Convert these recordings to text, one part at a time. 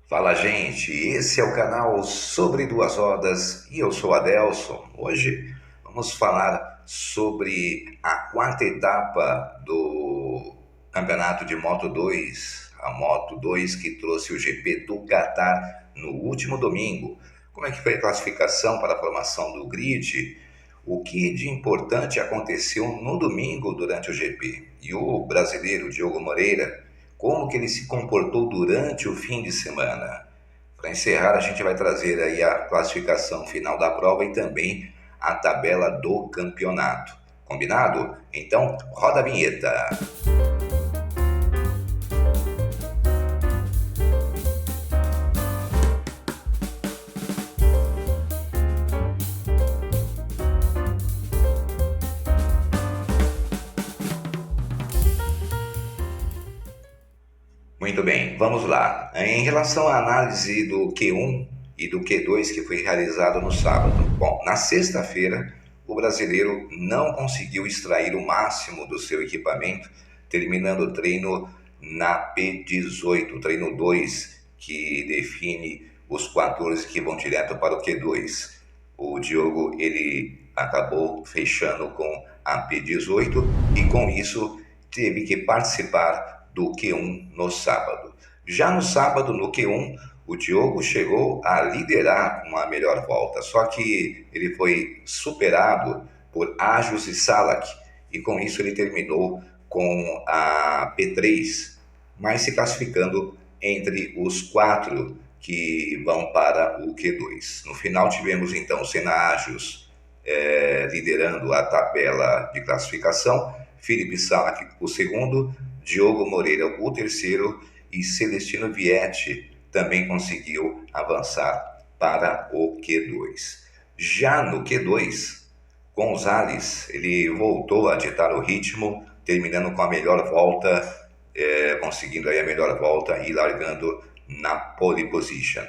Fala, gente, esse é o canal Sobre Duas Rodas e eu sou Adelson. Hoje vamos falar sobre a quarta etapa do Campeonato de Moto 2, a Moto 2 que trouxe o GP do Catar no último domingo. Como é que foi a classificação para a formação do grid? O que de importante aconteceu no domingo durante o GP? E o brasileiro Diogo Moreira, como que ele se comportou durante o fim de semana? Para encerrar, a gente vai trazer aí a classificação final da prova e também a tabela do campeonato. Combinado? Então, roda a vinheta. Muito bem, vamos lá. Em relação à análise do Q1 e do Q2 que foi realizado no sábado. Bom, na sexta-feira, o brasileiro não conseguiu extrair o máximo do seu equipamento, terminando o treino na P18, treino 2, que define os 14 que vão direto para o Q2. O Diogo, ele acabou fechando com a P18 e com isso teve que participar do Q1 no sábado. Já no sábado, no Q1, o Diogo chegou a liderar com a melhor volta, só que ele foi superado por Ajus e Salak, e com isso ele terminou com a P3, mas se classificando entre os 4 que vão para o Q2. No final tivemos então Senna Ajus liderando a tabela de classificação, Felipe Salak o segundo, Diogo Moreira o terceiro e Celestino Vietti também conseguiu avançar para o Q2. Já no Q2, Gonzalez, ele voltou a ditar o ritmo, terminando com a melhor volta, conseguindo aí a melhor volta e largando na pole position.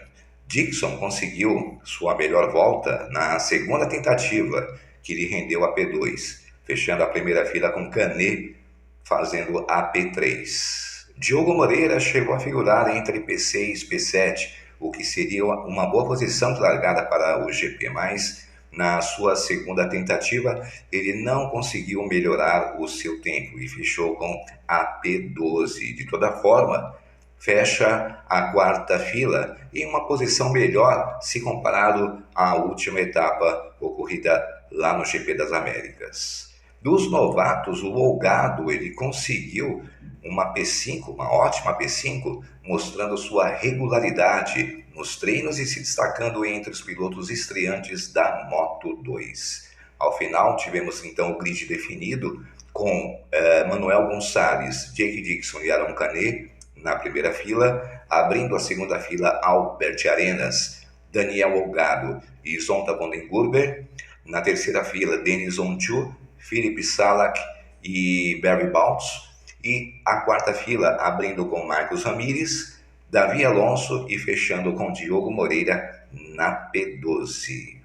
Dixon conseguiu sua melhor volta na segunda tentativa, que lhe rendeu a P2, fechando a primeira fila com Canet fazendo a P3. Diogo Moreira chegou a figurar entre P6 e P7, o que seria uma boa posição de largada para o GP, mas na sua segunda tentativa ele não conseguiu melhorar o seu tempo e fechou com a P12. De toda forma, fecha a quarta fila em uma posição melhor se comparado à última etapa ocorrida lá no GP das Américas. Dos novatos, o Olgado, ele conseguiu uma P5, uma ótima P5, mostrando sua regularidade nos treinos e se destacando entre os pilotos estreantes da Moto 2. Ao final, tivemos então o grid definido com Manuel Gonçalves, Jake Dixon e Aaron Canet na primeira fila, abrindo a segunda fila Albert Arenas, Daniel Olgado e Zonta Vandenburger. Na terceira fila, Denis Onju, Felipe Salak e Barry Baltz. E a quarta fila abrindo com Marcos Ramírez, Davi Alonso e fechando com Diogo Moreira na P12.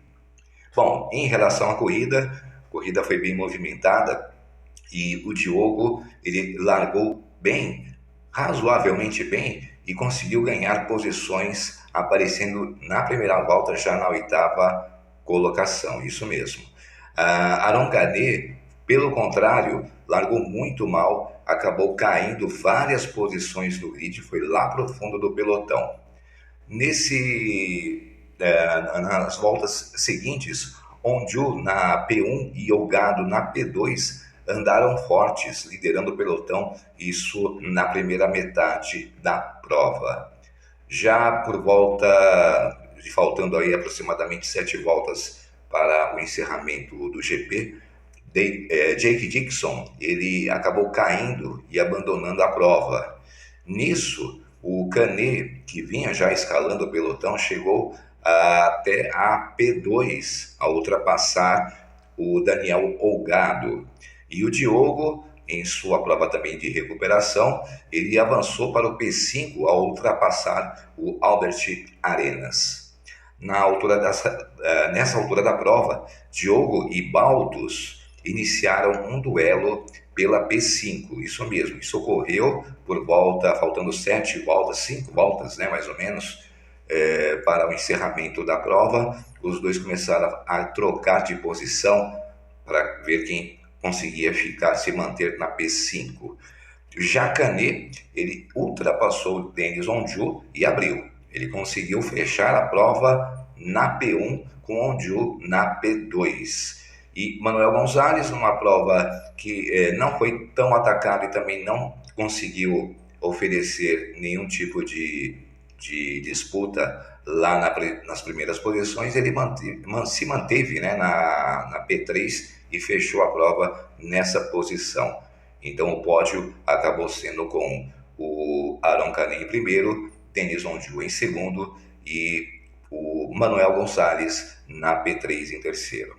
Bom, em relação à corrida, a corrida foi bem movimentada e o Diogo ele largou bem, razoavelmente bem, e conseguiu ganhar posições aparecendo na primeira volta já na oitava colocação, isso mesmo. Aaron Canet, pelo contrário, largou muito mal, acabou caindo várias posições no grid, foi lá para o fundo do pelotão. Nas voltas seguintes, Onju na P1 e Olgado na P2 andaram fortes, liderando o pelotão, isso na primeira metade da prova. Já por volta, faltando aí aproximadamente 7 voltas para o encerramento do GP, Jake Dixon ele acabou caindo e abandonando a prova. Nisso, o Canet, que vinha já escalando o pelotão, chegou até a P2, a ultrapassar o Daniel Olgado. E o Diogo, em sua prova também de recuperação, ele avançou para o P5 ao ultrapassar o Albert Arenas. Nessa altura da prova, Diogo e Baltus iniciaram um duelo pela P5, isso mesmo. Isso ocorreu por volta, faltando 7 voltas, 5 voltas, né, mais ou menos, para o encerramento da prova. Os dois começaram a trocar de posição para ver quem conseguia ficar, se manter na P5. Canet, ele ultrapassou o Denis Onju e abriu. Ele conseguiu fechar a prova na P1 com Onju na P2. E Manuel Gonzalez, numa prova que não foi tão atacada e também não conseguiu oferecer nenhum tipo de disputa lá nas primeiras posições, ele se manteve, né, na P3 e fechou a prova nessa posição. Então o pódio acabou sendo com o Aron Canet em primeiro, Denis Onju em segundo e o Manuel Gonzalez na P3 em terceiro.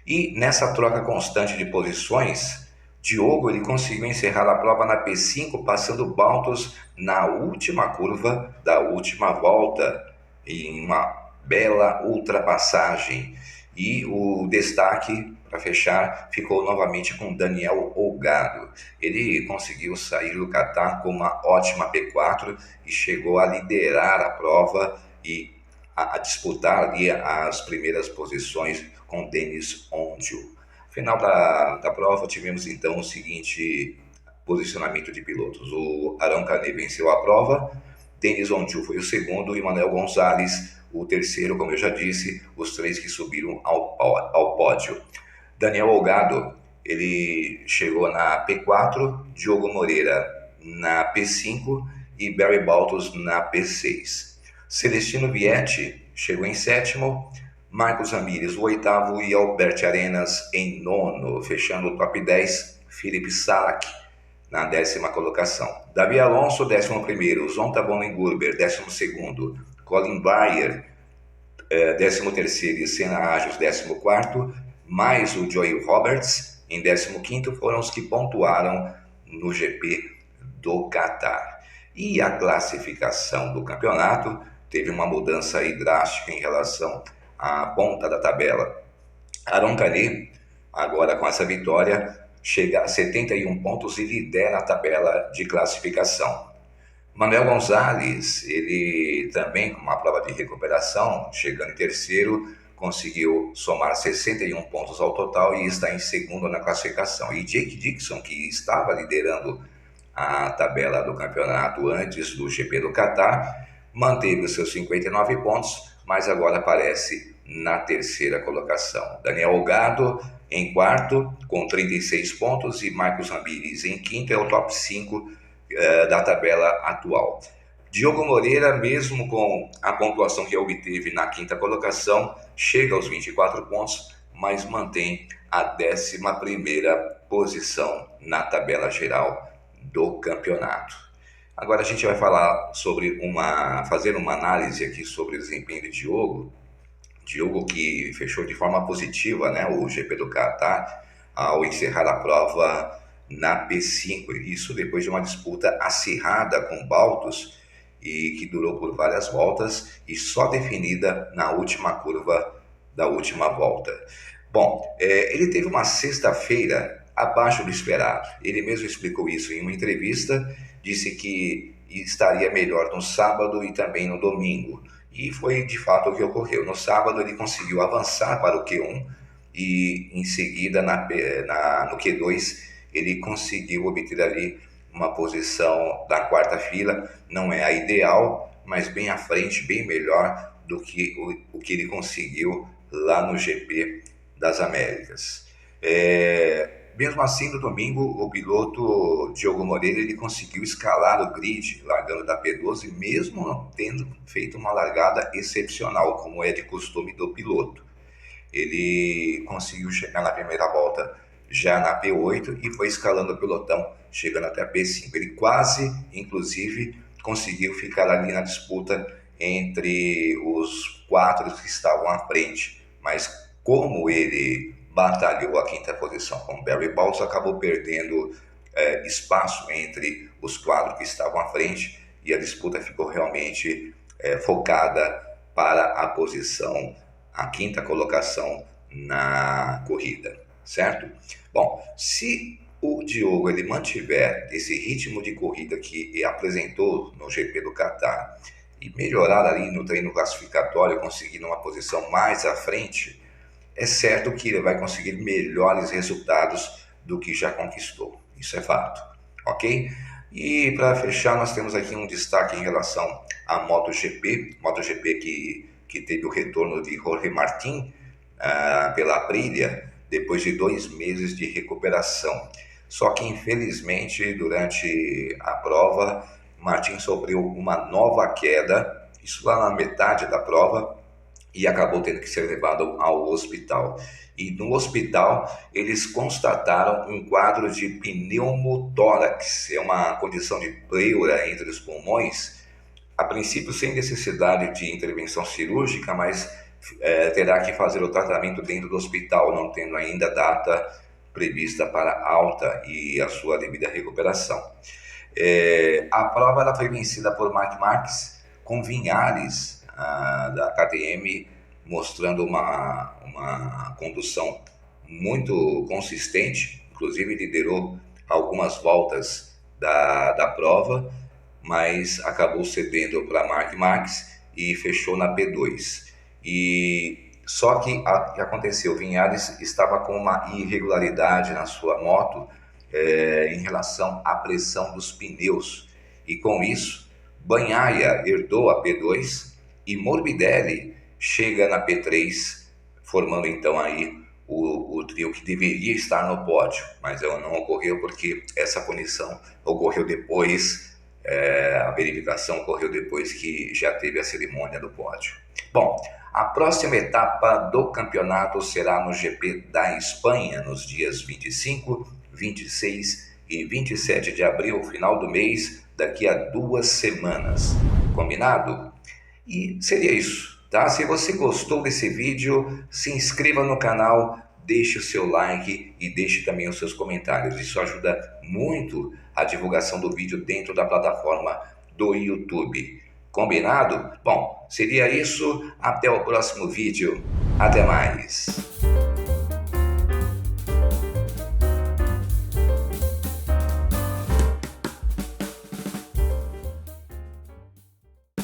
E nessa troca constante de posições, Diogo ele conseguiu encerrar a prova na P5, passando Baltos na última curva da última volta, em uma bela ultrapassagem. E o destaque, para fechar, ficou novamente com Daniel Olgado. Ele conseguiu sair do Qatar com uma ótima P4 e chegou a liderar a prova e a disputar ali as primeiras posições com Denis Onju. No final da prova, tivemos então o seguinte posicionamento de pilotos. O Aron Canet venceu a prova, Denis Onju foi o segundo e Manuel Gonzalez o terceiro, como eu já disse, os três que subiram ao pódio. Daniel Olgado, ele chegou na P4, Diogo Moreira na P5 e Barry Baltos na P6. Celestino Vietti chegou em sétimo, Marcos Ramírez o oitavo e Albert Arenas em nono, fechando o top 10, Felipe Salak na 10ª colocação. Davi Alonso, 11º, Zonta Bonengurber, 12º, Colin Bayer, 13º e Senna Ajos, 14º, mais o Joey Roberts em 15º, foram os que pontuaram no GP do Qatar. E a classificação do campeonato teve uma mudança aí drástica em relação à ponta da tabela. Aron Canet, agora com essa vitória, chega a 71 pontos e lidera a tabela de classificação. Manuel Gonzalez, ele também com uma prova de recuperação, chegando em terceiro, conseguiu somar 61 pontos ao total e está em segundo na classificação. E Jake Dixon, que estava liderando a tabela do campeonato antes do GP do Qatar, manteve os seus 59 pontos, mas agora aparece na terceira colocação. Daniel Olgado em quarto, com 36 pontos, e Marcos Ramírez em quinto, é o top 5 da tabela atual. Diogo Moreira, mesmo com a pontuação que obteve na quinta colocação, chega aos 24 pontos, mas mantém a 11ª posição na tabela geral do campeonato. Agora a gente vai falar fazer uma análise aqui sobre o desempenho de Diogo. Diogo que fechou de forma positiva, né, o GP do Qatar ao encerrar a prova na P5, isso depois de uma disputa acirrada com Baltos e que durou por várias voltas e só definida na última curva da última volta. Bom, ele teve uma sexta-feira abaixo do esperado. Ele mesmo explicou isso em uma entrevista, disse que estaria melhor no sábado e também no domingo. E foi de fato o que ocorreu. No sábado ele conseguiu avançar para o Q1 e em seguida no Q2 ele conseguiu obter ali uma posição da quarta fila. Não é a ideal, mas bem à frente, bem melhor do que o que ele conseguiu lá no GP das Américas. Mesmo assim, no domingo, o piloto Diogo Moreira ele conseguiu escalar o grid, largando da P12, mesmo não tendo feito uma largada excepcional, como é de costume do piloto. Ele conseguiu chegar na primeira volta já na P8 e foi escalando o pelotão, chegando até a P5. Ele quase, inclusive, conseguiu ficar ali na disputa entre os 4 que estavam à frente, mas como ele batalhou a quinta posição com Barry Balls, acabou perdendo espaço entre os 4 que estavam à frente e a disputa ficou realmente focada para a quinta colocação na corrida, certo? Bom, se o Diogo ele mantiver esse ritmo de corrida que apresentou no GP do Catar e melhorar ali no treino classificatório, conseguindo uma posição mais à frente, é certo que ele vai conseguir melhores resultados do que já conquistou. Isso é fato, ok? E para fechar, nós temos aqui um destaque em relação à MotoGP que teve o retorno de Jorge Martin pela Aprilia depois de 2 meses de recuperação. Só que infelizmente durante a prova, Martin sofreu uma nova queda, isso lá na metade da prova, e acabou tendo que ser levado ao hospital. E no hospital eles constataram um quadro de pneumotórax, é uma condição de pleura entre os pulmões, a princípio sem necessidade de intervenção cirúrgica, mas terá que fazer o tratamento dentro do hospital, não tendo ainda data prevista para alta e a sua devida recuperação. A prova ela foi vencida por Marc Marques com Vinhares da KTM mostrando uma condução muito consistente, inclusive liderou algumas voltas da prova, mas acabou cedendo para Marc Marques e fechou na P2. E só que o que aconteceu, Vinhares estava com uma irregularidade na sua moto em relação à pressão dos pneus, e com isso Bagnaia herdou a P2 e Morbidelli chega na P3, formando então aí o trio que deveria estar no pódio, mas não ocorreu porque essa punição ocorreu depois, a verificação ocorreu depois que já teve a cerimônia do pódio. Bom, a próxima etapa do campeonato será no GP da Espanha, nos dias 25, 26 e 27 de abril, final do mês, daqui a 2 semanas. Combinado? E seria isso, tá? Se você gostou desse vídeo, se inscreva no canal, deixe o seu like e deixe também os seus comentários. Isso ajuda muito a divulgação do vídeo dentro da plataforma do YouTube. Combinado? Bom, seria isso. Até o próximo vídeo. Até mais.